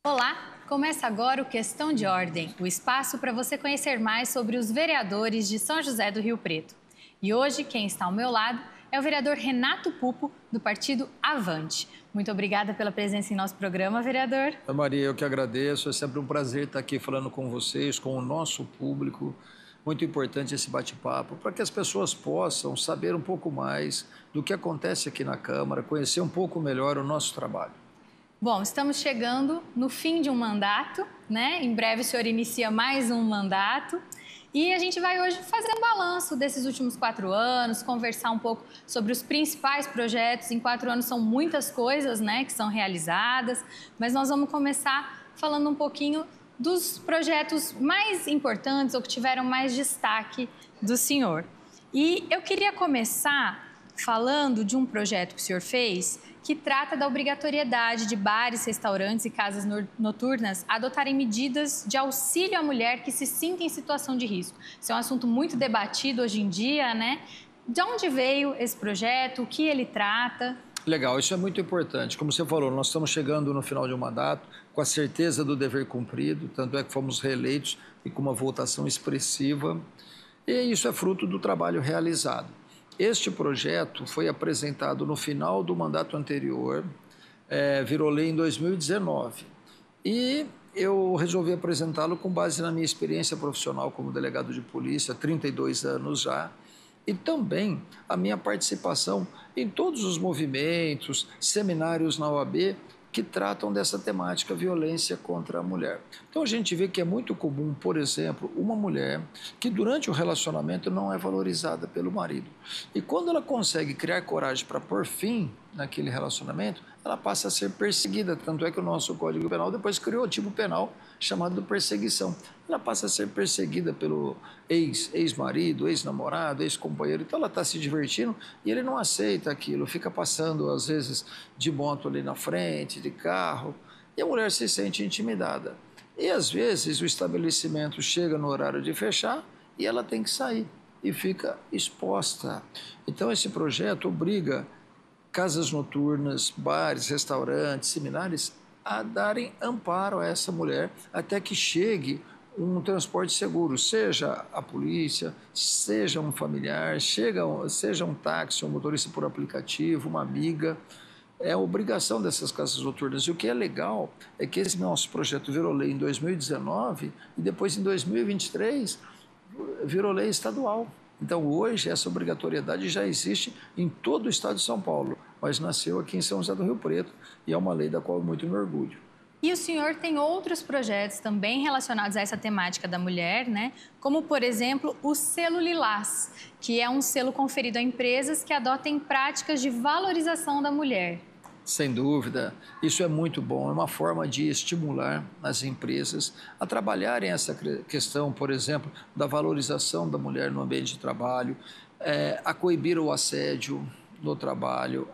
Olá, começa agora o Questão de Ordem, o espaço para você conhecer mais sobre os vereadores de São José do Rio Preto. E hoje, quem está ao meu lado é o vereador Renato Pupo, do partido Avante. Muito obrigada pela presença em nosso programa, vereador. Maria, eu que agradeço. É sempre um prazer estar aqui falando com vocês, com o nosso público. Muito importante esse bate-papo para que as pessoas possam saber um pouco mais do que acontece aqui na Câmara, conhecer um pouco melhor o nosso trabalho. Bom, estamos chegando no fim de um mandato, né? Em breve o senhor inicia mais um mandato. E a gente vai hoje fazer um balanço desses últimos 4 anos, conversar um pouco sobre os principais projetos. Em 4 anos são muitas coisas, né, que são realizadas, mas nós vamos começar falando um pouquinho dos projetos mais importantes ou que tiveram mais destaque do senhor. E eu queria começar falando de um projeto que o senhor fez que trata da obrigatoriedade de bares, restaurantes e casas noturnas adotarem medidas de auxílio à mulher que se sinta em situação de risco. Isso é um assunto muito debatido hoje em dia, né? De onde veio esse projeto? O que ele trata? Legal, isso é muito importante. Como você falou, nós estamos chegando no final de um mandato com a certeza do dever cumprido, tanto é que fomos reeleitos e com uma votação expressiva. E isso é fruto do trabalho realizado. Este projeto foi apresentado no final do mandato anterior, virou lei em 2019. E eu resolvi apresentá-lo com base na minha experiência profissional como delegado de polícia, 32 anos já, e também a minha participação em todos os movimentos, seminários na OAB, que tratam dessa temática violência contra a mulher. Então a gente vê que é muito comum, por exemplo, uma mulher que durante o relacionamento não é valorizada pelo marido. E quando ela consegue criar coragem para pôr fim naquele relacionamento, ela passa a ser perseguida. Tanto é que o nosso Código Penal depois criou o tipo penal chamado de perseguição. Ela passa a ser perseguida pelo ex-marido, ex-namorado, ex-companheiro. Então ela está se divertindo e ele não aceita aquilo, fica passando às vezes de moto ali na frente, de carro, e a mulher se sente intimidada. E às vezes o estabelecimento chega no horário de fechar e ela tem que sair e fica exposta. Então esse projeto obriga casas noturnas, bares, restaurantes, seminários a darem amparo a essa mulher até que chegue um transporte seguro, seja a polícia, seja um familiar, seja um táxi, um motorista por aplicativo, uma amiga. É a obrigação dessas casas noturnas. E o que é legal é que esse nosso projeto virou lei em 2019 e depois em 2023 virou lei estadual. Então hoje essa obrigatoriedade já existe em todo o estado de São Paulo, mas nasceu aqui em São José do Rio Preto e é uma lei da qual eu muito me orgulho. E o senhor tem outros projetos também relacionados a essa temática da mulher, né? Como, por exemplo, o Selo Lilás, que é um selo conferido a empresas que adotem práticas de valorização da mulher. Sem dúvida, isso é muito bom, é uma forma de estimular as empresas a trabalharem essa questão, por exemplo, da valorização da mulher no ambiente de trabalho, a coibir o assédio no trabalho,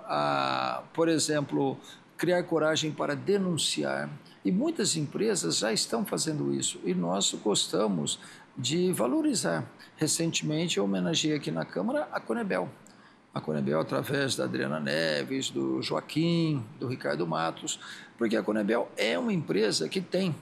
por exemplo, criar coragem para denunciar. E muitas empresas já estão fazendo isso e nós gostamos de valorizar. Recentemente eu homenageei aqui na Câmara a Conebel. A Conebel através da Adriana Neves, do Joaquim, do Ricardo Matos, porque a Conebel é uma empresa que tem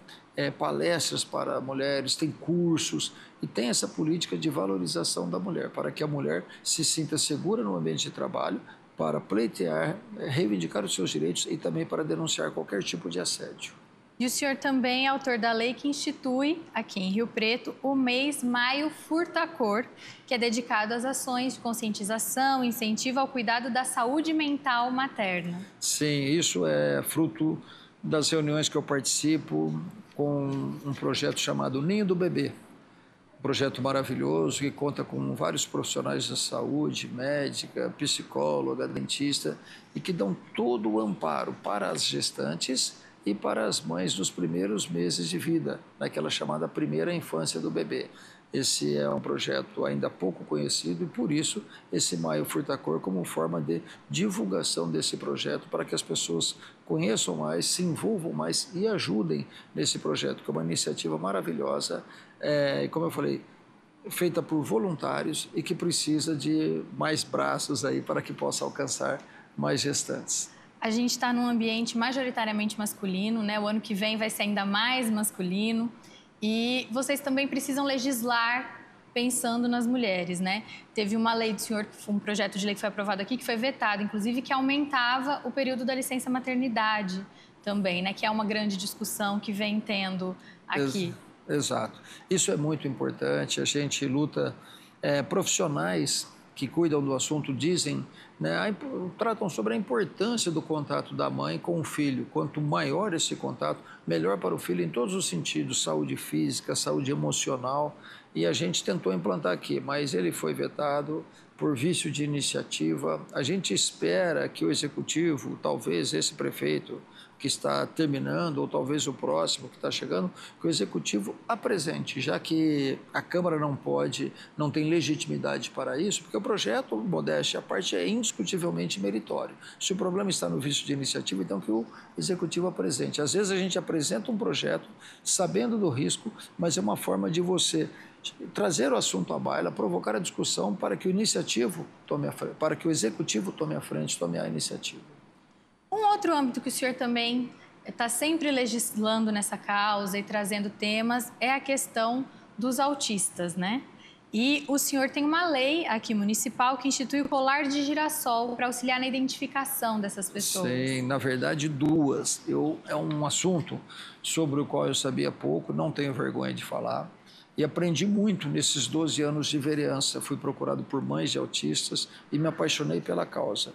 palestras para mulheres, tem cursos e tem essa política de valorização da mulher, para que a mulher se sinta segura no ambiente de trabalho, para pleitear, reivindicar os seus direitos e também para denunciar qualquer tipo de assédio. E o senhor também é autor da lei que institui, aqui em Rio Preto, o mês Maio Furta-Cor, que é dedicado às ações de conscientização, incentivo ao cuidado da saúde mental materna. Sim, isso é fruto das reuniões que eu participo com um projeto chamado Ninho do Bebê. Um projeto maravilhoso que conta com vários profissionais da saúde, médica, psicóloga, dentista, e que dão todo o amparo para as gestantes e para as mães nos primeiros meses de vida, naquela chamada primeira infância do bebê. Esse é um projeto ainda pouco conhecido e, por isso, esse Maio Furta-Cor como forma de divulgação desse projeto para que as pessoas conheçam mais, se envolvam mais e ajudem nesse projeto, que é uma iniciativa maravilhosa, como eu falei, feita por voluntários e que precisa de mais braços aí para que possa alcançar mais gestantes. A gente está num ambiente majoritariamente masculino, né? O ano que vem vai ser ainda mais masculino. E vocês também precisam legislar pensando nas mulheres, né? Teve uma lei do senhor, um projeto de lei que foi aprovado aqui, que foi vetado, inclusive, que aumentava o período da licença maternidade também, né? Que é uma grande discussão que vem tendo aqui. Exato. Isso é muito importante. A gente luta, profissionais que cuidam do assunto dizem, né, tratam sobre a importância do contato da mãe com o filho. Quanto maior esse contato, melhor para o filho em todos os sentidos, saúde física, saúde emocional. E a gente tentou implantar aqui, mas ele foi vetado por vício de iniciativa. A gente espera que o executivo, talvez esse prefeito que está terminando, ou talvez o próximo que está chegando, que o executivo apresente, já que a Câmara não tem legitimidade para isso, porque o projeto, modéstia à parte, é indiscutivelmente meritório. Se o problema está no vício de iniciativa, então que o executivo apresente. Às vezes a gente apresenta um projeto sabendo do risco, mas é uma forma de você trazer o assunto à baila, provocar a discussão para que o executivo tome a frente, tome a iniciativa. Um outro âmbito que o senhor também está sempre legislando nessa causa e trazendo temas é a questão dos autistas, né? E o senhor tem uma lei aqui municipal que institui o colar de girassol para auxiliar na identificação dessas pessoas. Sim, na verdade duas. É um assunto sobre o qual eu sabia pouco, não tenho vergonha de falar. E aprendi muito nesses 12 anos de vereança. Fui procurado por mães de autistas e me apaixonei pela causa.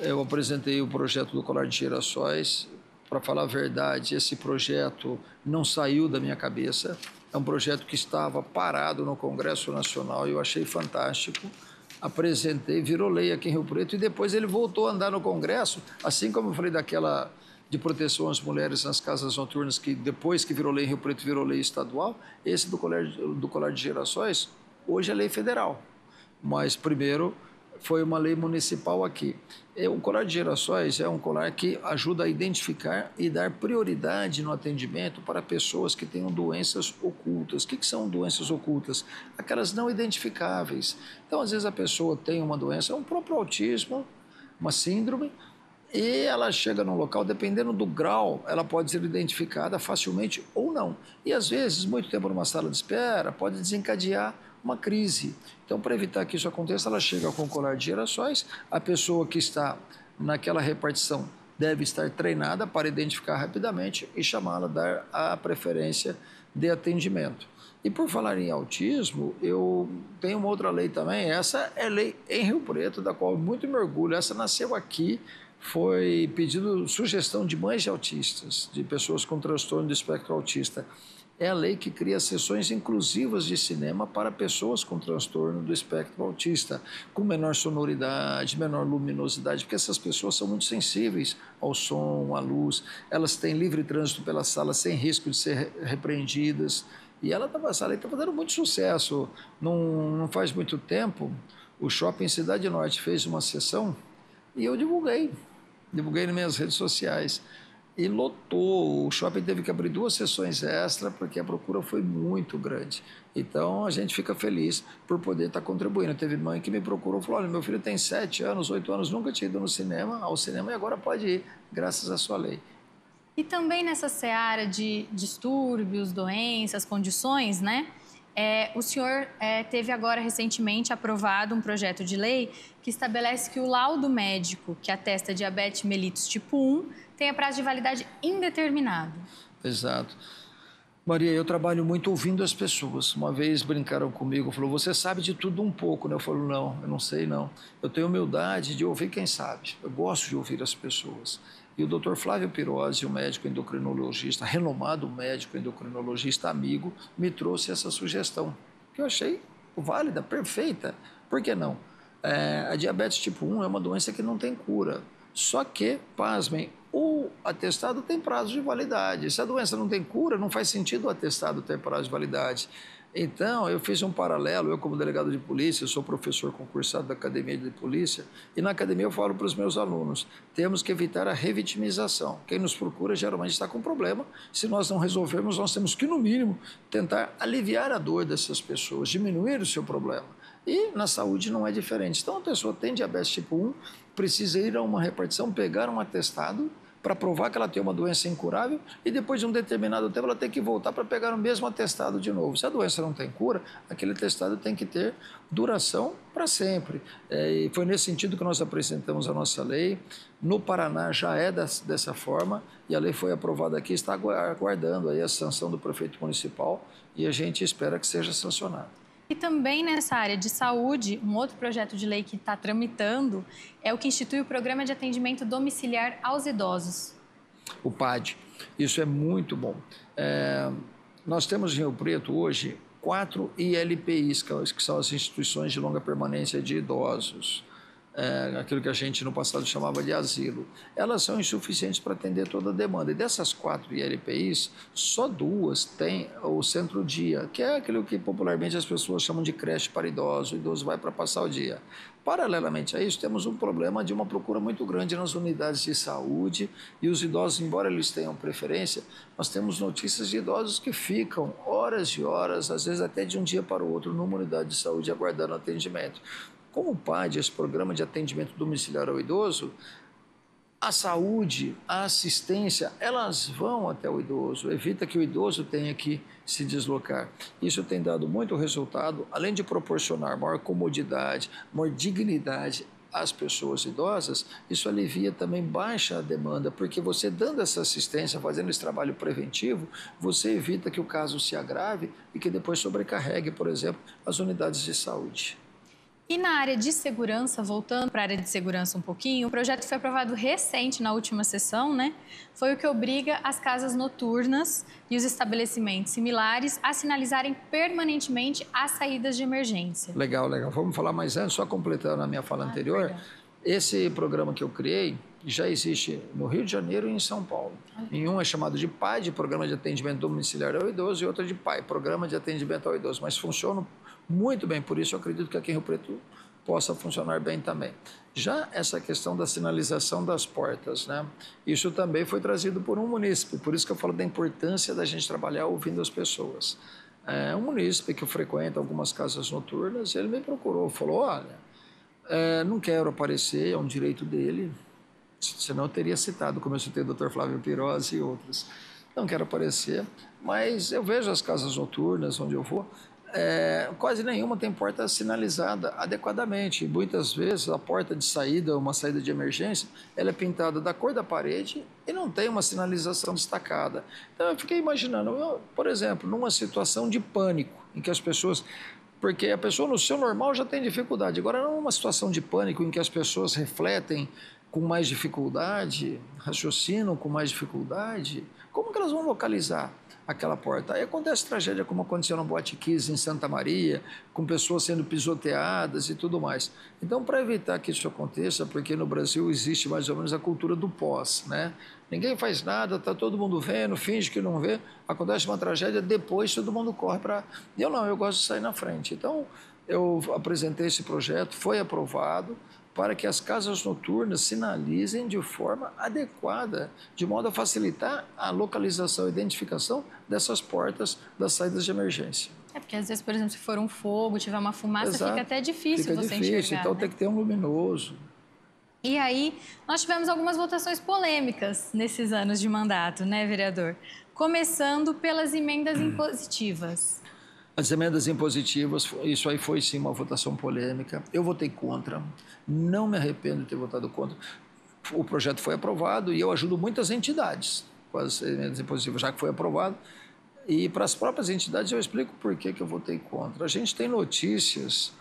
Eu apresentei o projeto do colar de girassóis. Para falar a verdade, esse projeto não saiu da minha cabeça. É um projeto que estava parado no Congresso Nacional e eu achei fantástico. Apresentei, virou lei aqui em Rio Preto e depois ele voltou a andar no Congresso, assim como eu falei daquela de proteção às mulheres nas casas noturnas, que depois que virou lei em Rio Preto virou lei estadual. Esse do colar de girassóis, hoje é lei federal, mas primeiro foi uma lei municipal aqui. O colar de girassóis é um colar que ajuda a identificar e dar prioridade no atendimento para pessoas que tenham doenças ocultas. O que são doenças ocultas? Aquelas não identificáveis. Então, às vezes a pessoa tem uma doença, um próprio autismo, uma síndrome, e ela chega num local, dependendo do grau, ela pode ser identificada facilmente ou não. E às vezes, muito tempo numa sala de espera, pode desencadear uma crise. Então, para evitar que isso aconteça, ela chega com o colar de girassóis, a pessoa que está naquela repartição deve estar treinada para identificar rapidamente e chamá-la a dar a preferência de atendimento. E por falar em autismo, eu tenho uma outra lei também, essa é lei em Rio Preto, da qual muito me orgulho, essa nasceu aqui, foi pedido sugestão de mães de autistas, de pessoas com transtorno do espectro autista. É a lei que cria sessões inclusivas de cinema para pessoas com transtorno do espectro autista, com menor sonoridade, menor luminosidade, porque essas pessoas são muito sensíveis ao som, à luz, elas têm livre trânsito pela sala sem risco de ser repreendidas. E essa lei está fazendo muito sucesso. Não faz muito tempo, o Shopping Cidade Norte fez uma sessão e eu divulguei nas minhas redes sociais. E lotou, o shopping teve que abrir 2 sessões extra porque a procura foi muito grande. Então, a gente fica feliz por poder estar contribuindo. Teve mãe que me procurou e falou, olha, meu filho tem 7 anos, 8 anos, nunca tinha ido ao cinema e agora pode ir, graças à sua lei. E também nessa seara de distúrbios, doenças, condições, né? O senhor teve agora recentemente aprovado um projeto de lei que estabelece que o laudo médico que atesta diabetes mellitus tipo 1 tenha prazo de validade indeterminado. Exato. Maria, eu trabalho muito ouvindo as pessoas. Uma vez brincaram comigo, falou, você sabe de tudo um pouco, né? Eu falo, não, eu não sei não. Eu tenho humildade de ouvir quem sabe. Eu gosto de ouvir as pessoas. E o Dr. Flávio Pirozzi, um médico endocrinologista, renomado médico endocrinologista amigo, me trouxe essa sugestão, que eu achei válida, perfeita. Por que não? A diabetes tipo 1 é uma doença que não tem cura. Só que, pasmem, o atestado tem prazo de validade. Se a doença não tem cura, não faz sentido o atestado ter prazo de validade. Então, eu fiz um paralelo, eu como delegado de polícia, eu sou professor concursado da Academia de Polícia, e na academia eu falo para os meus alunos, temos que evitar a revitimização. Quem nos procura geralmente está com problema, se nós não resolvermos, nós temos que, no mínimo, tentar aliviar a dor dessas pessoas, diminuir o seu problema. E na saúde não é diferente. Então, a pessoa tem diabetes tipo 1, precisa ir a uma repartição, pegar um atestado para provar que ela tem uma doença incurável e depois de um determinado tempo ela tem que voltar para pegar o mesmo atestado de novo. Se a doença não tem cura, aquele atestado tem que ter duração para sempre. E foi nesse sentido que nós apresentamos a nossa lei. No Paraná já é dessa forma e a lei foi aprovada aqui, está aguardando aí a sanção do prefeito municipal e a gente espera que seja sancionada. E também nessa área de saúde, um outro projeto de lei que está tramitando é o que institui o Programa de Atendimento Domiciliar aos Idosos. O PAD, isso é muito bom. Nós temos em Rio Preto hoje 4 ILPIs, que são as instituições de longa permanência de idosos. Aquilo que a gente no passado chamava de asilo, elas são insuficientes para atender toda a demanda. E dessas 4 ILPIs, só 2 têm o centro-dia, que é aquilo que popularmente as pessoas chamam de creche para idosos. O idoso vai para passar o dia. Paralelamente a isso, temos um problema de uma procura muito grande nas unidades de saúde e os idosos, embora eles tenham preferência, nós temos notícias de idosos que ficam horas e horas, às vezes até de um dia para o outro, numa unidade de saúde aguardando atendimento. Como o PAD, esse programa de atendimento domiciliar ao idoso, a saúde, a assistência, elas vão até o idoso, evita que o idoso tenha que se deslocar. Isso tem dado muito resultado, além de proporcionar maior comodidade, maior dignidade às pessoas idosas, isso alivia também, baixa a demanda, porque você dando essa assistência, fazendo esse trabalho preventivo, você evita que o caso se agrave e que depois sobrecarregue, por exemplo, as unidades de saúde. E na área de segurança, voltando para a área de segurança um pouquinho, o projeto foi aprovado recente na última sessão, né? Foi o que obriga as casas noturnas e os estabelecimentos similares a sinalizarem permanentemente as saídas de emergência. Legal, legal. Vamos falar mais antes, só completando a minha fala anterior. Perdão. Esse programa que eu criei já existe no Rio de Janeiro e em São Paulo. Em um é chamado de PAD, Programa de Atendimento Domiciliar ao Idoso, e outro é de PAI, Programa de Atendimento ao Idoso, mas funcionam muito bem, por isso eu acredito que aqui em Rio Preto possa funcionar bem também. Já essa questão da sinalização das portas, né? Isso também foi trazido por um munícipe, por isso que eu falo da importância da gente trabalhar ouvindo as pessoas. Um munícipe que frequenta algumas casas noturnas, ele me procurou, falou, olha, não quero aparecer, é um direito dele, senão eu teria citado, como eu citei o Dr. Flávio Pirozzi e outros. Não quero aparecer, mas eu vejo as casas noturnas onde eu vou, quase nenhuma tem porta sinalizada adequadamente. Muitas vezes a porta de saída, uma saída de emergência, ela é pintada da cor da parede e não tem uma sinalização destacada. Então eu fiquei imaginando, por exemplo, numa situação de pânico, em que as pessoas... Porque a pessoa no seu normal já tem dificuldade. Agora, numa situação de pânico em que as pessoas refletem com mais dificuldade, raciocinam com mais dificuldade, como que elas vão localizar aquela porta? Aí acontece tragédia como aconteceu no Boate Kiss em Santa Maria, com pessoas sendo pisoteadas e tudo mais. Então, para evitar que isso aconteça, porque no Brasil existe mais ou menos a cultura do pós, né? Ninguém faz nada, está todo mundo vendo, finge que não vê, acontece uma tragédia, depois todo mundo corre para... Eu gosto de sair na frente. Então, eu apresentei esse projeto, foi aprovado, para que as casas noturnas sinalizem de forma adequada, de modo a facilitar a localização e identificação dessas portas das saídas de emergência. Porque às vezes, por exemplo, se for um fogo, tiver uma fumaça, Exato. Fica até difícil você enxergar. Então né? Tem que ter um luminoso. E aí, nós tivemos algumas votações polêmicas nesses anos de mandato, né, vereador? Começando pelas emendas impositivas. As emendas impositivas, isso aí foi sim uma votação polêmica. Eu votei contra, não me arrependo de ter votado contra. O projeto foi aprovado e eu ajudo muitas entidades com as emendas impositivas, já que foi aprovado. E para as próprias entidades eu explico por que eu votei contra. A gente tem notícias,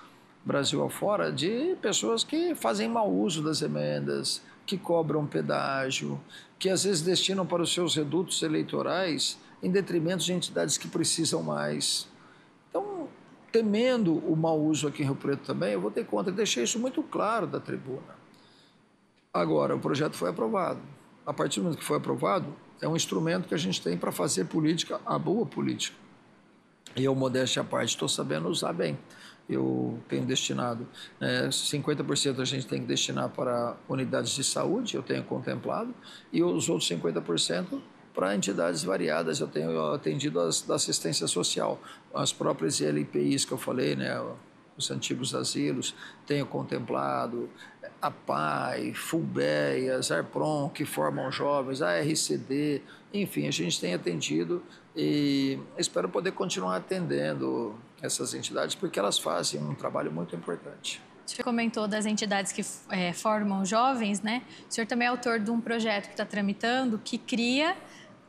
Brasil afora, de pessoas que fazem mau uso das emendas, que cobram pedágio, que às vezes destinam para os seus redutos eleitorais em detrimento de entidades que precisam mais. Então, temendo o mau uso aqui em Rio Preto também, eu votei contra. Deixei isso muito claro da tribuna. Agora, o projeto foi aprovado. A partir do momento que foi aprovado, é um instrumento que a gente tem para fazer política, a boa política. E eu, modéstia à parte, estou sabendo usar bem. Eu tenho destinado, 50% a gente tem que destinar para unidades de saúde, eu tenho contemplado, e os outros 50% para entidades variadas. Eu tenho atendido da assistência social, as próprias ILPIs que eu falei, né? os antigos asilos, tenho contemplado a PAI, FUBEAS, ARPRON, que formam jovens, a RCD, enfim, a gente tem atendido e espero poder continuar atendendo essas entidades, porque elas fazem um trabalho muito importante. O senhor comentou das entidades que formam jovens, né? O senhor também é autor de um projeto que está tramitando, que cria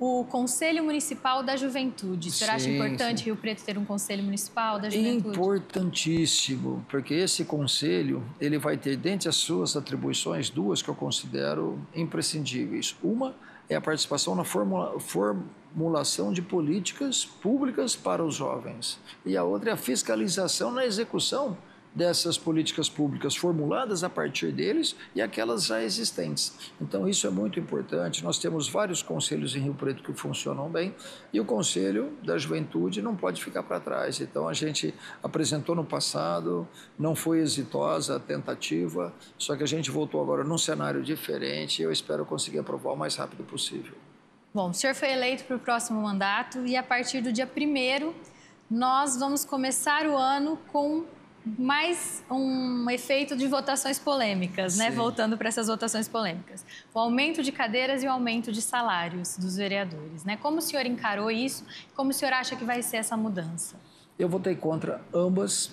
o Conselho Municipal da Juventude. O senhor acha importante Rio Preto ter um Conselho Municipal da Juventude? Importantíssimo, porque esse conselho ele vai ter, dentre as suas atribuições, duas que eu considero imprescindíveis. Uma é a participação na formulação de políticas públicas para os jovens. E a outra é a fiscalização na execução dessas políticas públicas formuladas a partir deles e aquelas já existentes. Então, isso é muito importante. Nós temos vários conselhos em Rio Preto que funcionam bem e o Conselho da Juventude não pode ficar para trás. Então, a gente apresentou no passado, não foi exitosa a tentativa, só que a gente voltou agora num cenário diferente e eu espero conseguir aprovar o mais rápido possível. Bom, o senhor foi eleito para o próximo mandato e a partir do dia 1º nós vamos começar o ano com mais um efeito de votações polêmicas, né? Voltando para essas votações polêmicas. O aumento de cadeiras e o aumento de salários dos vereadores, né? Como o senhor encarou isso? Como o senhor acha que vai ser essa mudança? Eu votei contra ambas.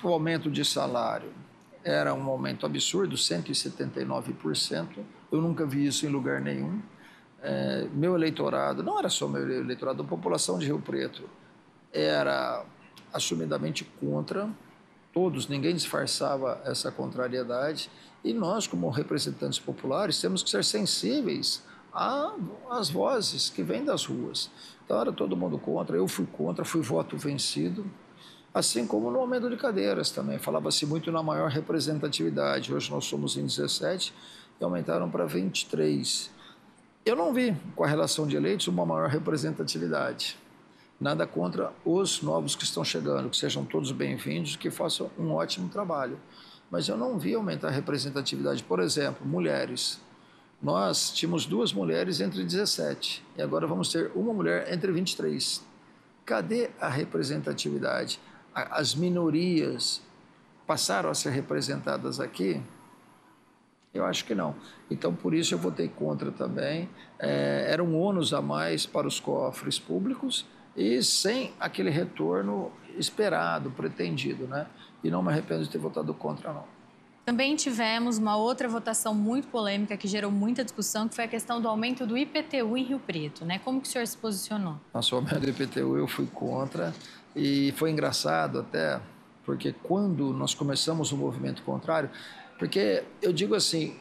O aumento de salário era um aumento absurdo, 179%. Eu nunca vi isso em lugar nenhum. Meu eleitorado, não era só meu eleitorado, a população de Rio Preto era assumidamente contra, todos, ninguém disfarçava essa contrariedade, e nós, como representantes populares, temos que ser sensíveis às vozes que vêm das ruas. Então era todo mundo contra, eu fui contra, fui voto vencido, assim como no aumento de cadeiras também, falava-se muito na maior representatividade, hoje nós somos em 17 e aumentaram para 23. Eu não vi, com a relação de eleitos, uma maior representatividade. Nada contra os novos que estão chegando, que sejam todos bem-vindos, que façam um ótimo trabalho. Mas eu não vi aumentar a representatividade. Por exemplo, mulheres. Nós tínhamos 2 mulheres entre 17 e agora vamos ter uma mulher entre 23. Cadê a representatividade? As minorias passaram a ser representadas aqui? Eu acho que não. Então, por isso eu votei contra também. Era um ônus a mais para os cofres públicos, e sem aquele retorno esperado, pretendido, né? E não me arrependo de ter votado contra, não. Também tivemos uma outra votação muito polêmica que gerou muita discussão, que foi a questão do aumento do IPTU em Rio Preto, né? Como que o senhor se posicionou? Nossa, o aumento do IPTU eu fui contra e foi engraçado até, porque quando nós começamos o movimento contrário, porque eu digo assim,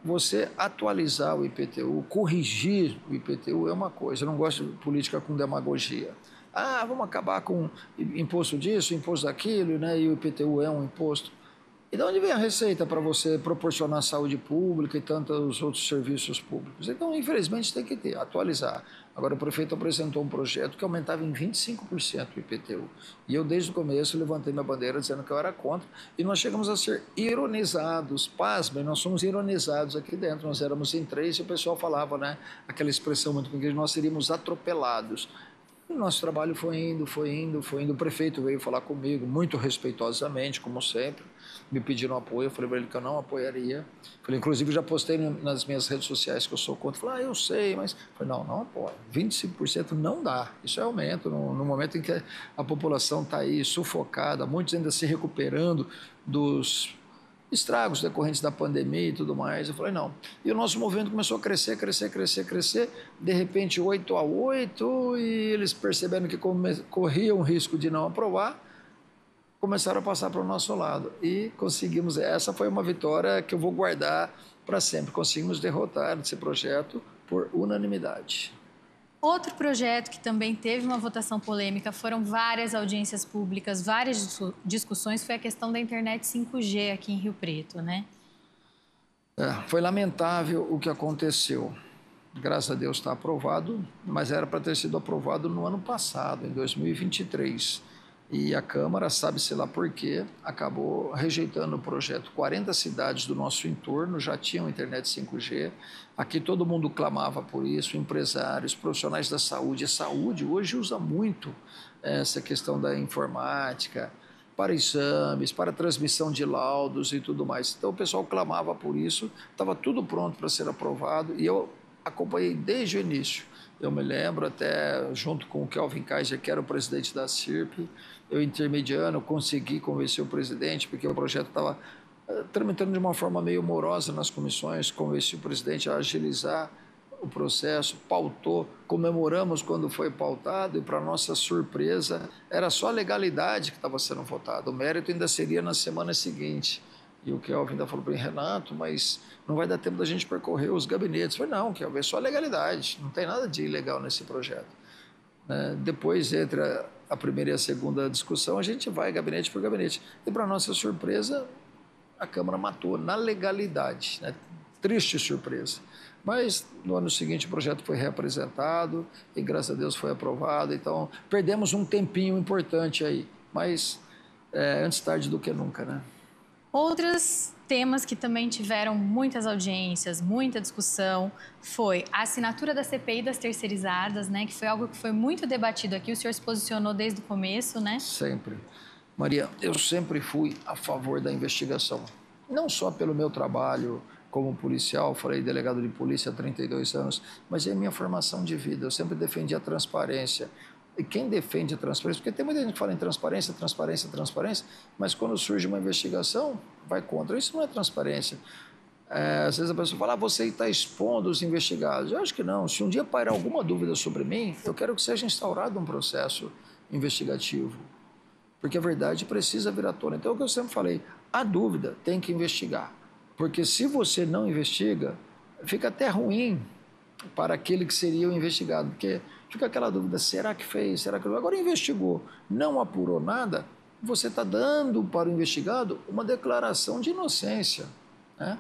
você atualizar o IPTU, corrigir o IPTU é uma coisa. Eu não gosto de política com demagogia. Vamos acabar com imposto disso, imposto daquilo, né? E o IPTU é um imposto. E de onde vem a receita para você proporcionar saúde pública e tantos outros serviços públicos? Então, infelizmente, tem que atualizar. Agora, o prefeito apresentou um projeto que aumentava em 25% o IPTU. E eu, desde o começo, levantei minha bandeira dizendo que eu era contra. E nós chegamos a ser ironizados. Pasmem, nós somos ironizados aqui dentro. Nós éramos em 3 e o pessoal falava, né? Aquela expressão muito que nós seríamos atropelados. O nosso trabalho foi indo. O prefeito veio falar comigo, muito respeitosamente, como sempre. Me pediram apoio, eu falei para ele que eu não apoiaria. Falei, inclusive, já postei nas minhas redes sociais que eu sou contra. Falei, eu sei, mas... Falei, não apoio. 25% não dá. Isso é aumento. No momento em que a população está aí sufocada, muitos ainda se recuperando dos estragos decorrentes da pandemia e tudo mais. Eu falei, não. E o nosso movimento começou a crescer. De repente, 8-8, e eles perceberam que corriam o risco de não aprovar, começaram a passar para o nosso lado. E conseguimos, essa foi uma vitória que eu vou guardar para sempre. Conseguimos derrotar esse projeto por unanimidade. Outro projeto que também teve uma votação polêmica, foram várias audiências públicas, várias discussões, foi a questão da internet 5G aqui em Rio Preto, né? Foi lamentável o que aconteceu. Graças a Deus está aprovado, mas era para ter sido aprovado no ano passado, em 2023. E a Câmara, sabe-se lá por quê, acabou rejeitando o projeto. 40 cidades do nosso entorno já tinham internet 5G. Aqui todo mundo clamava por isso, empresários, profissionais da saúde. A saúde hoje usa muito essa questão da informática, para exames, para transmissão de laudos e tudo mais. Então o pessoal clamava por isso, estava tudo pronto para ser aprovado e eu acompanhei desde o início. Eu me lembro até, junto com o Kelvin Kaiser, que era o presidente da CIRP, eu intermediando, consegui convencer o presidente, porque o projeto estava tramitando de uma forma meio morosa nas comissões, convenci o presidente a agilizar o processo, pautou, comemoramos quando foi pautado e, para nossa surpresa, era só a legalidade que estava sendo votada, o mérito ainda seria na semana seguinte. E o Kelvin ainda falou para mim, Renato, mas não vai dar tempo da gente percorrer os gabinetes. Eu falei, não, Kelvin, é só legalidade, não tem nada de ilegal nesse projeto. Depois, entre a primeira e a segunda discussão, a gente vai gabinete por gabinete. E, para nossa surpresa, a Câmara matou na legalidade. Triste surpresa. Mas, no ano seguinte, o projeto foi reapresentado e, graças a Deus, foi aprovado. Então, perdemos um tempinho importante aí, mas antes tarde do que nunca, né? Outros temas que também tiveram muitas audiências, muita discussão, foi a assinatura da CPI das terceirizadas, né, que foi algo que foi muito debatido aqui. O senhor se posicionou desde o começo, né? Sempre. Maria, eu sempre fui a favor da investigação. Não só pelo meu trabalho como policial, falei delegado de polícia há 32 anos, mas é a minha formação de vida. Eu sempre defendi a transparência. E quem defende a transparência, porque tem muita gente que fala em transparência, transparência, transparência, mas quando surge uma investigação, vai contra. Isso não é transparência. Às vezes a pessoa fala, você está expondo os investigados. Eu acho que não. Se um dia pairar alguma dúvida sobre mim, eu quero que seja instaurado um processo investigativo, porque a verdade precisa vir à tona. Então, é o que eu sempre falei, a dúvida tem que investigar, porque se você não investiga, fica até ruim para aquele que seria o investigado, porque fica aquela dúvida, será que fez, será que não? Agora investigou, não apurou nada, você está dando para o investigado uma declaração de inocência, né?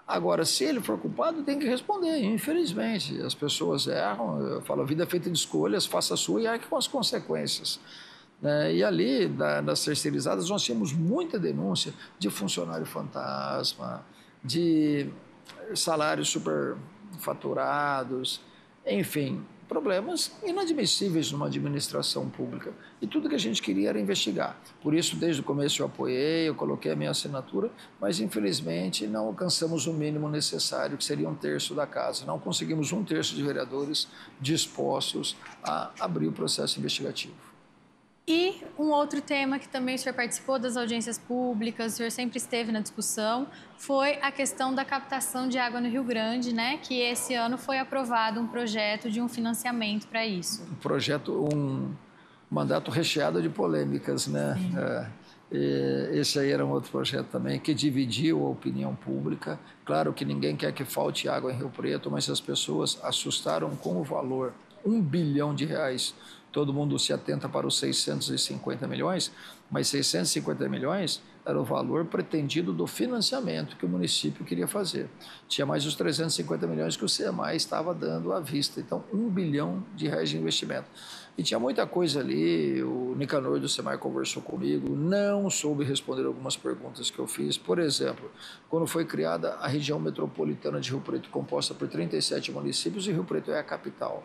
Agora, se ele for culpado, tem que responder, infelizmente. As pessoas erram, eu falo, a vida é feita de escolhas, faça a sua e arque com as consequências. E ali, das terceirizadas, nós tínhamos muita denúncia de funcionário fantasma, de salários superfaturados, enfim, problemas inadmissíveis numa administração pública. E tudo que a gente queria era investigar. Por isso, desde o começo eu apoiei, eu coloquei a minha assinatura, mas infelizmente não alcançamos o mínimo necessário, que seria 1/3 da casa. Não conseguimos 1/3 de vereadores dispostos a abrir o processo investigativo. E um outro tema que também o senhor participou das audiências públicas, o senhor sempre esteve na discussão, foi a questão da captação de água no Rio Grande, né? Que esse ano foi aprovado um projeto de um financiamento para isso. Um mandato recheado de polêmicas, né? Esse aí era um outro projeto também que dividiu a opinião pública. Claro que ninguém quer que falte água em Rio Preto, mas as pessoas assustaram com o valor, R$1 bilhão. Todo mundo se atenta para os 650 milhões, mas 650 milhões era o valor pretendido do financiamento que o município queria fazer. Tinha mais os 350 milhões que o CEMAI estava dando à vista. Então, R$1 bilhão de investimento. E tinha muita coisa ali, o Nicanor do CEMAI conversou comigo, não soube responder algumas perguntas que eu fiz. Por exemplo, quando foi criada a região metropolitana de Rio Preto, composta por 37 municípios, e Rio Preto é a capital.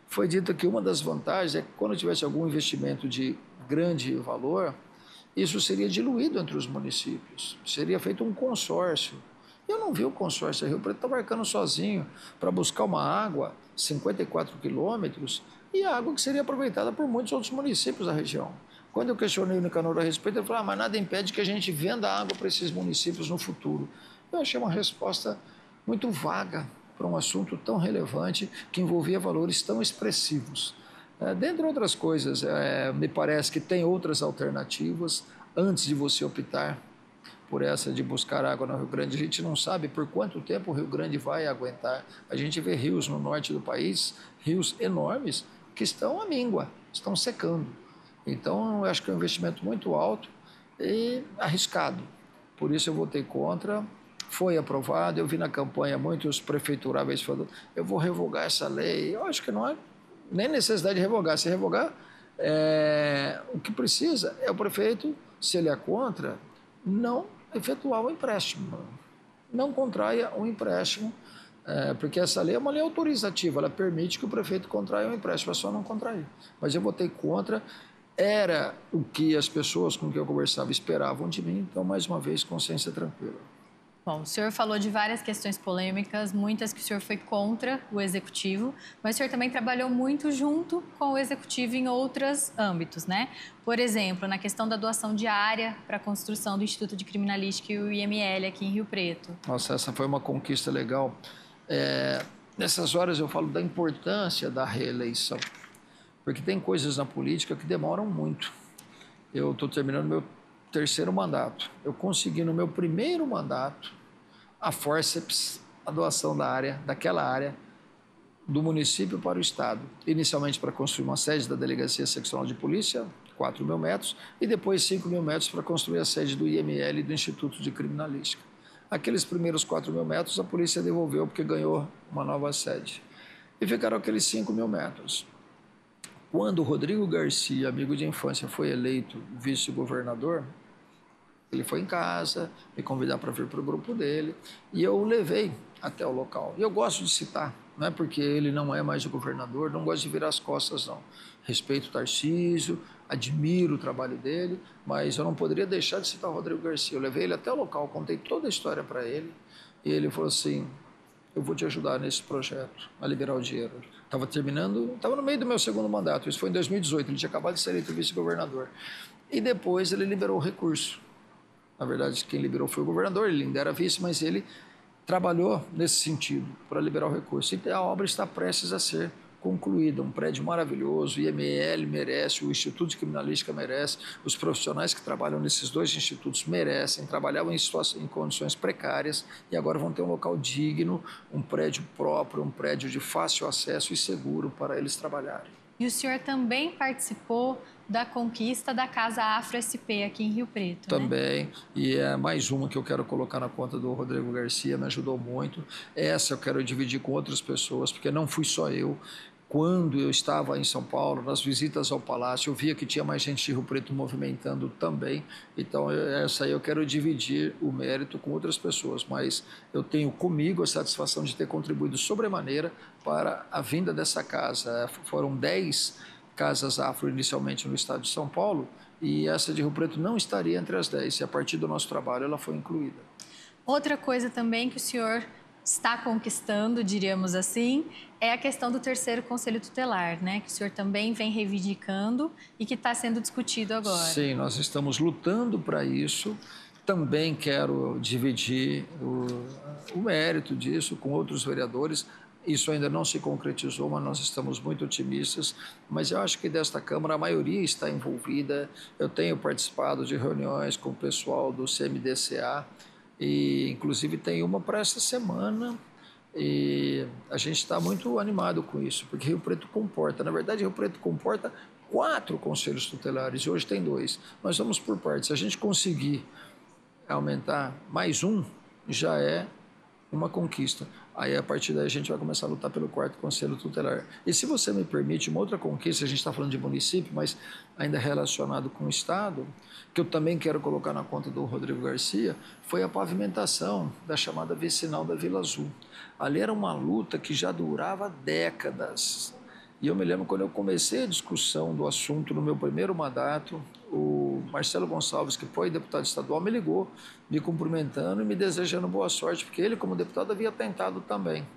Foi dito que uma das vantagens é que quando tivesse algum investimento de grande valor, isso seria diluído entre os municípios, seria feito um consórcio. Eu não vi o consórcio, Rio Preto está marcando sozinho para buscar uma água, 54 quilômetros, e água que seria aproveitada por muitos outros municípios da região. Quando eu questionei o Nicanor a respeito, ele falou, mas nada impede que a gente venda água para esses municípios no futuro. Eu achei uma resposta muito vaga para um assunto tão relevante que envolvia valores tão expressivos. Dentre outras coisas, me parece que tem outras alternativas antes de você optar por essa de buscar água no Rio Grande. A gente não sabe por quanto tempo o Rio Grande vai aguentar. A gente vê rios no norte do país, rios enormes, que estão à míngua, estão secando. Então, eu acho que é um investimento muito alto e arriscado. Por isso eu votei contra. Foi aprovado, eu vi na campanha muitos prefeituráveis falando, eu vou revogar essa lei. Eu acho que não há nem necessidade de revogar. Se revogar, O que precisa é o prefeito, se ele é contra, não efetuar o empréstimo, não contraia um empréstimo, porque essa lei é uma lei autorizativa, ela permite que o prefeito contraia um empréstimo, é só não contrair. Mas eu votei contra, era o que as pessoas com quem eu conversava esperavam de mim, então, mais uma vez, consciência tranquila. Bom, o senhor falou de várias questões polêmicas, muitas que o senhor foi contra o executivo, mas o senhor também trabalhou muito junto com o executivo em outros âmbitos, né? Por exemplo, na questão da doação de área para a construção do Instituto de Criminalística e o IML aqui em Rio Preto. Nossa, essa foi uma conquista legal. Nessas horas eu falo da importância da reeleição, porque tem coisas na política que demoram muito. Eu estou terminando meu terceiro mandato. Eu consegui no meu primeiro mandato a forceps, a doação daquela área do município para o estado. Inicialmente para construir uma sede da Delegacia Seccional de Polícia, 4.000 metros, e depois 5.000 metros para construir a sede do IML e do Instituto de Criminalística. Aqueles primeiros 4.000 metros a polícia devolveu porque ganhou uma nova sede. E ficaram aqueles 5.000 metros. Quando o Rodrigo Garcia, amigo de infância, foi eleito vice-governador, ele foi em casa, me convidar para vir para o grupo dele, e eu o levei até o local. E eu gosto de citar, não é porque ele não é mais o governador, não gosto de virar as costas, não. Respeito o Tarcísio, admiro o trabalho dele, mas eu não poderia deixar de citar o Rodrigo Garcia. Eu levei ele até o local, contei toda a história para ele, e ele falou assim: eu vou te ajudar nesse projeto, a liberar o dinheiro. Estava no meio do meu segundo mandato, isso foi em 2018, ele tinha acabado de ser eleito vice-governador. E depois ele liberou o recurso. Na verdade, quem liberou foi o governador, ele ainda era vice, mas ele trabalhou nesse sentido, para liberar o recurso. E a obra está prestes a ser concluída, um prédio maravilhoso, o IML merece, o Instituto de Criminalística merece, os profissionais que trabalham nesses dois institutos merecem, trabalhavam em condições precárias e agora vão ter um local digno, um prédio próprio, um prédio de fácil acesso e seguro para eles trabalharem. E o senhor também participou da conquista da Casa Afro-SP aqui em Rio Preto, também, né? E é mais uma que eu quero colocar na conta do Rodrigo Garcia, me ajudou muito. Essa eu quero dividir com outras pessoas, porque não fui só eu. Quando eu estava em São Paulo, nas visitas ao Palácio, eu via que tinha mais gente de Rio Preto movimentando também. Então, essa aí eu quero dividir o mérito com outras pessoas, mas eu tenho comigo a satisfação de ter contribuído sobremaneira para a vinda dessa casa. Foram 10 casas afro inicialmente no estado de São Paulo, e essa de Rio Preto não estaria entre as 10, e a partir do nosso trabalho ela foi incluída. Outra coisa também que o senhor está conquistando, diríamos assim, é a questão do terceiro conselho tutelar, né? Que o senhor também vem reivindicando e que está sendo discutido agora. Sim, nós estamos lutando para isso. Também quero dividir o mérito disso com outros vereadores. Isso ainda não se concretizou, mas nós estamos muito otimistas. Mas eu acho que desta Câmara a maioria está envolvida. Eu tenho participado de reuniões com o pessoal do CMDCA, e inclusive tem uma para essa semana, e a gente está muito animado com isso, porque Rio Preto comporta, na verdade Rio Preto comporta 4 conselhos tutelares, e hoje tem 2. Nós vamos por partes, se a gente conseguir aumentar mais um, já é uma conquista. Aí, a partir daí, a gente vai começar a lutar pelo 4º Conselho Tutelar. E se você me permite, uma outra conquista, a gente está falando de município, mas ainda relacionado com o Estado, que eu também quero colocar na conta do Rodrigo Garcia, foi a pavimentação da chamada vicinal da Vila Azul. Ali era uma luta que já durava décadas. E eu me lembro quando eu comecei a discussão do assunto no meu primeiro mandato, o Marcelo Gonçalves, que foi deputado estadual, me ligou, me cumprimentando e me desejando boa sorte, porque ele, como deputado, havia tentado também.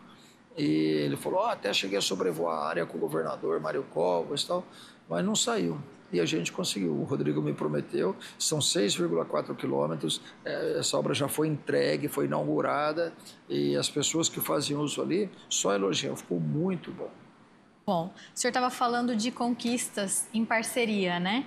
E ele falou, até cheguei a sobrevoar a área com o governador Mário Covas e tal, mas não saiu. E a gente conseguiu. O Rodrigo me prometeu, são 6,4 quilômetros, essa obra já foi entregue, foi inaugurada, e as pessoas que faziam uso ali só elogiam, ficou muito bom. Bom, o senhor estava falando de conquistas em parceria, né?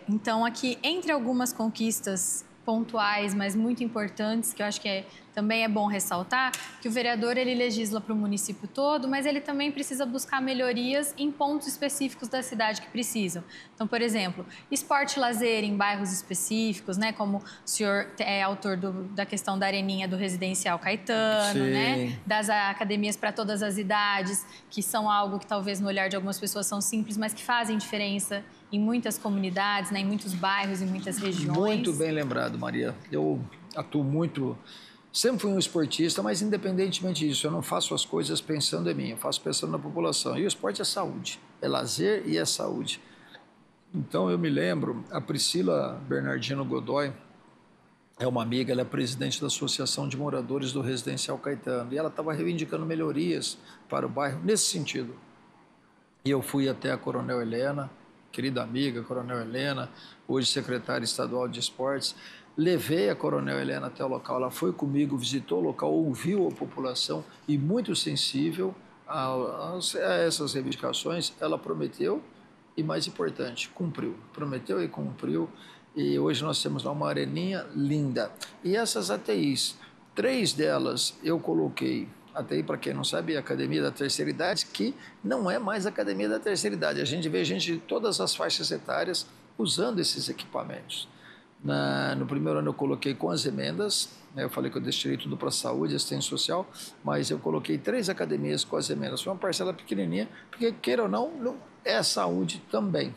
Então, aqui, entre algumas conquistas pontuais, mas muito importantes, que eu acho que também é bom ressaltar que o vereador ele legisla para o município todo, mas ele também precisa buscar melhorias em pontos específicos da cidade que precisam. Então, por exemplo, esporte e lazer em bairros específicos, né? Como o senhor é autor da questão da areninha do Residencial Caetano, né? Das academias para todas as idades, que são algo que talvez no olhar de algumas pessoas são simples, mas que fazem diferença em muitas comunidades, né? Em muitos bairros, em muitas regiões. Muito bem lembrado, Maria. Eu atuo muito... Sempre fui um esportista, mas independentemente disso, eu não faço as coisas pensando em mim, eu faço pensando na população. E o esporte é saúde, é lazer e é saúde. Então eu me lembro, a Priscila Bernardino Godoy é uma amiga, ela é presidente da Associação de Moradores do Residencial Caetano, e ela estava reivindicando melhorias para o bairro nesse sentido. E eu fui até a Coronel Helena, querida amiga Coronel Helena, hoje secretária estadual de esportes. Levei a Coronel Helena até o local, ela foi comigo, visitou o local, ouviu a população e muito sensível a essas reivindicações, ela prometeu e, mais importante, cumpriu. Prometeu e cumpriu, e hoje nós temos lá uma areninha linda. E essas ATIs, 3 delas eu coloquei, ATI, para quem não sabe, é a Academia da Terceira Idade, que não é mais a Academia da Terceira Idade. A gente vê gente de todas as faixas etárias usando esses equipamentos. No primeiro ano eu coloquei com as emendas, né? Eu falei que eu destinei tudo para a saúde, assistência social, mas eu coloquei 3 academias com as emendas. Foi uma parcela pequenininha, porque queira ou não, é saúde também.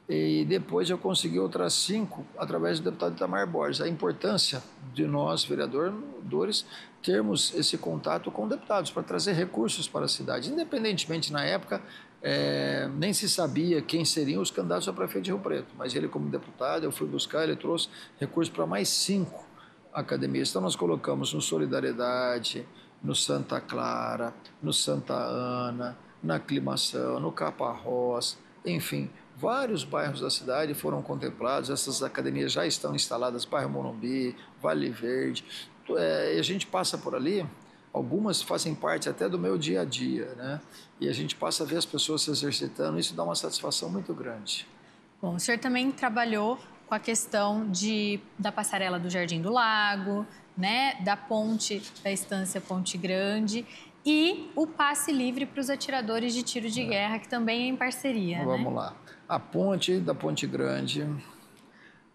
E depois eu consegui outras 5 através do deputado Itamar Borges. A importância de nós, vereadores, termos esse contato com deputados para trazer recursos para a cidade. Independentemente, na época, nem se sabia quem seriam os candidatos a prefeito de Rio Preto, mas ele, como deputado, eu fui buscar, ele trouxe recursos para mais 5 academias. Então nós colocamos no Solidariedade, no Santa Clara, no Santa Ana, na Aclimação, no Caparrós, enfim, vários bairros da cidade foram contemplados, essas academias já estão instaladas, bairro Morumbi, Vale Verde, a gente passa por ali, algumas fazem parte até do meu dia a dia, né? E a gente passa a ver as pessoas se exercitando, isso dá uma satisfação muito grande. Bom, o senhor também trabalhou com a questão da passarela do Jardim do Lago, né? Da ponte da Estância Ponte Grande e o passe livre para os atiradores de tiro de guerra, que também é em parceria, né? Vamos lá. A ponte da Ponte Grande,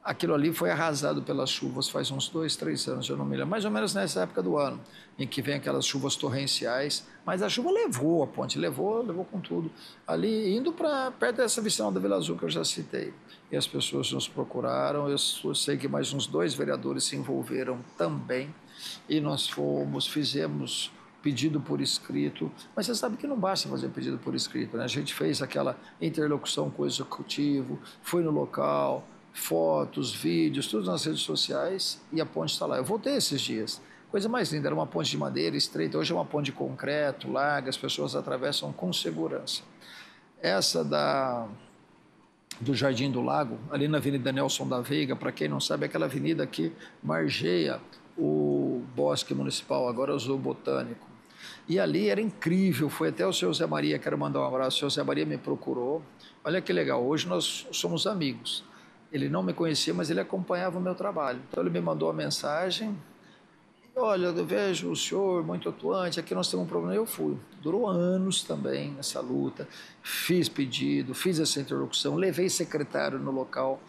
aquilo ali foi arrasado pelas chuvas faz uns 2, 3 anos, eu não me lembro, mais ou menos nessa época do ano, em que vem aquelas chuvas torrenciais, mas a chuva levou a ponte, levou com tudo. Ali, indo para perto dessa vicinal da Vila Azul que eu já citei, e as pessoas nos procuraram, eu sei que mais uns 2 vereadores se envolveram também, e nós fizemos pedido por escrito, mas você sabe que não basta fazer pedido por escrito, né? A gente fez aquela interlocução com o executivo, foi no local, fotos, vídeos, tudo nas redes sociais e a ponte está lá. Eu voltei esses dias, coisa mais linda, era uma ponte de madeira estreita, hoje é uma ponte de concreto, larga, as pessoas atravessam com segurança. Essa do Jardim do Lago, ali na Avenida Nelson da Veiga, para quem não sabe, é aquela avenida que margeia o Bosque Municipal, agora é o Zoo Botânico. E ali era incrível, foi até o seu Zé Maria, quero mandar um abraço, o seu Zé Maria me procurou, olha que legal, hoje nós somos amigos. Ele não me conhecia, mas ele acompanhava o meu trabalho. Então ele me mandou uma mensagem, olha, eu vejo o senhor muito atuante, aqui nós temos um problema, eu fui. Durou anos também essa luta, fiz pedido, fiz essa interlocução, levei secretário no local,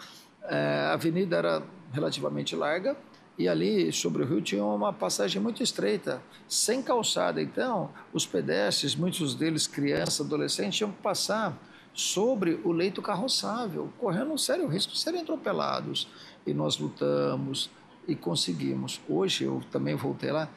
a avenida era relativamente larga, e ali sobre o rio tinha uma passagem muito estreita, sem calçada. Então, os pedestres, muitos deles crianças, adolescentes, tinham que passar sobre o leito carroçável, correndo um sério risco de serem atropelados. E nós lutamos e conseguimos. Hoje eu também voltei lá,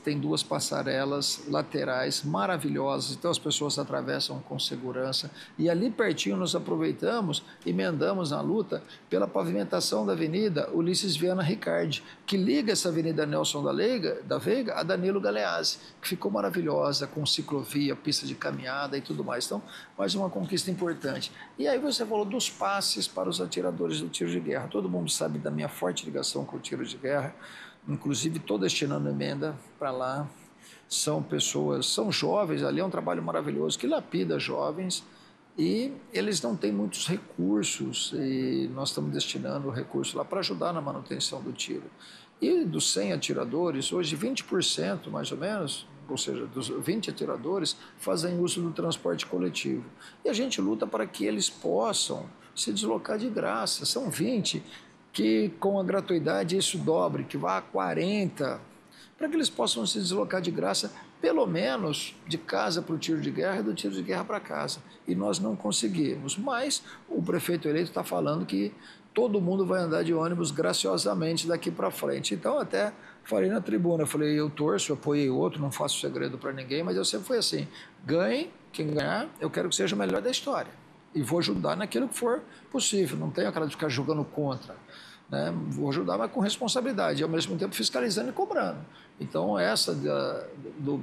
tem 2 passarelas laterais maravilhosas, então as pessoas atravessam com segurança. E ali pertinho nós aproveitamos, emendamos na luta pela pavimentação da Avenida Ulisses Viana Ricardi, que liga essa Avenida Nelson da Veiga a Danilo Galeazzi, que ficou maravilhosa, com ciclovia, pista de caminhada e tudo mais. Então, mais uma conquista importante. E aí você falou dos passes para os atiradores do tiro de guerra. Todo mundo sabe da minha forte ligação com o tiro de guerra, inclusive estou destinando emenda para lá. São pessoas, são jovens, ali é um trabalho maravilhoso que lapida jovens e eles não têm muitos recursos e nós estamos destinando o recurso lá para ajudar na manutenção do tiro. E dos 100 atiradores, hoje 20% mais ou menos, ou seja, dos 20 atiradores, fazem uso do transporte coletivo. E a gente luta para que eles possam se deslocar de graça. São 20 que com a gratuidade isso dobre, que vá a 40, para que eles possam se deslocar de graça, pelo menos de casa para o tiro de guerra e do tiro de guerra para casa. E nós não conseguimos, mas o prefeito eleito está falando que todo mundo vai andar de ônibus graciosamente daqui para frente. Então, até falei na tribuna, falei, eu torço, eu apoiei outro, não faço segredo para ninguém, mas eu sempre fui assim, ganhe, quem ganhar, eu quero que seja o melhor da história. E vou ajudar naquilo que for possível, não tenho aquela de ficar jogando contra. Né? Vou ajudar, mas com responsabilidade, e ao mesmo tempo fiscalizando e cobrando. Então, essa do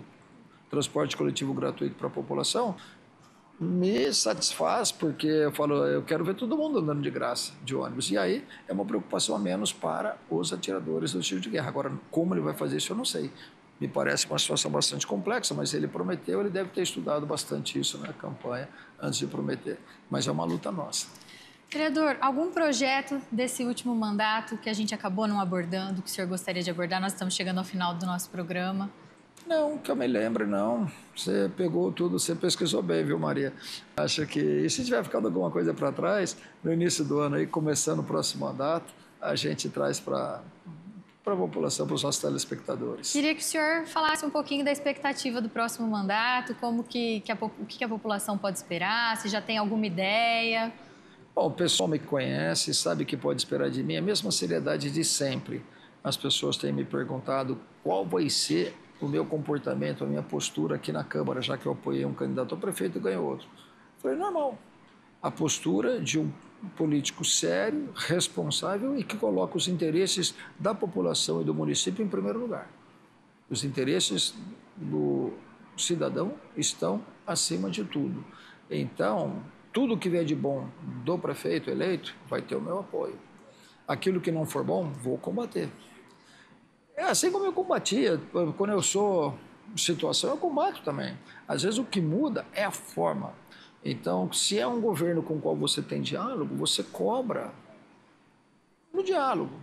transporte coletivo gratuito para a população me satisfaz, porque eu falo, eu quero ver todo mundo andando de graça de ônibus. E aí é uma preocupação a menos para os atiradores do tiro de guerra. Agora, como ele vai fazer isso, eu não sei. Me parece uma situação bastante complexa, mas ele prometeu, ele deve ter estudado bastante isso na campanha antes de prometer. Mas é uma luta nossa. Vereador, algum projeto desse último mandato que a gente acabou não abordando, que o senhor gostaria de abordar? Nós estamos chegando ao final do nosso programa. Não, que eu me lembre, não. Você pegou tudo, você pesquisou bem, viu, Maria? Acho que, e se tiver ficado alguma coisa para trás, no início do ano, aí, começando o próximo mandato, a gente traz para a população, para os nossos telespectadores. Queria que o senhor falasse um pouquinho da expectativa do próximo mandato, como o que a população pode esperar, se já tem alguma ideia. Bom, o pessoal me conhece, sabe que pode esperar de mim a mesma seriedade de sempre. As pessoas têm me perguntado qual vai ser o meu comportamento, a minha postura aqui na Câmara, já que eu apoiei um candidato a prefeito e ganhou outro. Falei, normal. A postura de um político sério, responsável e que coloca os interesses da população e do município em primeiro lugar. Os interesses do cidadão estão acima de tudo. Então, tudo que vier de bom do prefeito eleito vai ter o meu apoio. Aquilo que não for bom, vou combater. É assim como eu combatia, quando eu sou situação, eu combato também. Às vezes o que muda é a forma. Então, se é um governo com o qual você tem diálogo, você cobra no diálogo.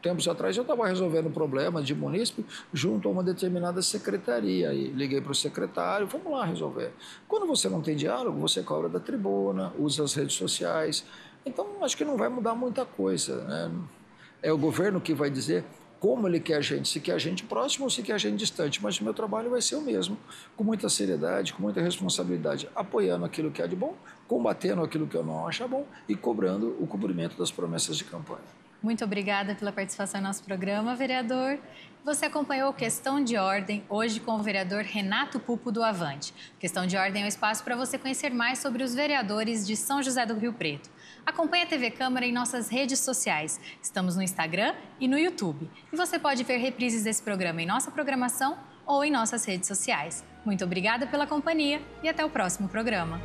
Tempos atrás eu estava resolvendo problemas de munícipe junto a uma determinada secretaria. E liguei para o secretário, vamos lá resolver. Quando você não tem diálogo, você cobra da tribuna, usa as redes sociais. Então, acho que não vai mudar muita coisa, né? É o governo que vai dizer como ele quer a gente, se quer a gente próximo ou se quer a gente distante, mas o meu trabalho vai ser o mesmo, com muita seriedade, com muita responsabilidade, apoiando aquilo que há de bom, combatendo aquilo que eu não acho bom e cobrando o cumprimento das promessas de campanha. Muito obrigada pela participação no nosso programa, vereador. Você acompanhou Questão de Ordem hoje com o vereador Renato Pupo do Avante. Questão de Ordem é um espaço para você conhecer mais sobre os vereadores de São José do Rio Preto. Acompanhe a TV Câmara em nossas redes sociais. Estamos no Instagram e no YouTube. E você pode ver reprises desse programa em nossa programação ou em nossas redes sociais. Muito obrigada pela companhia e até o próximo programa.